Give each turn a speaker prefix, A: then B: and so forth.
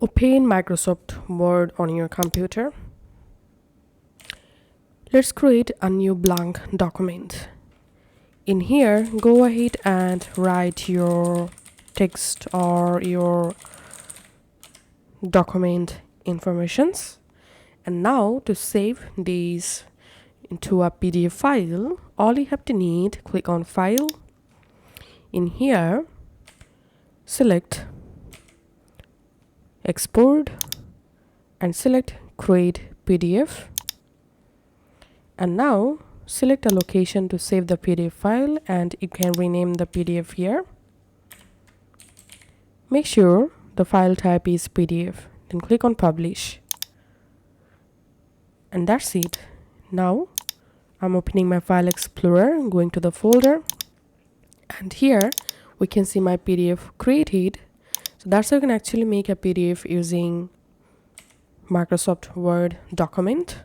A: Open Microsoft Word on your computer. Let's create a new blank document. In here, go ahead and write your text or your document informations. And now to save these into a PDF file, all you have to need, click on File. In here, select Export and select Create PDF. And now select a location to save the PDF file, and you can rename the PDF here. Make sure the file type is PDF, then click on Publish. And that's it. Now I'm opening my File Explorer, going to the folder, and here we can see my PDF created. So that's how you can actually make a PDF using Microsoft Word document.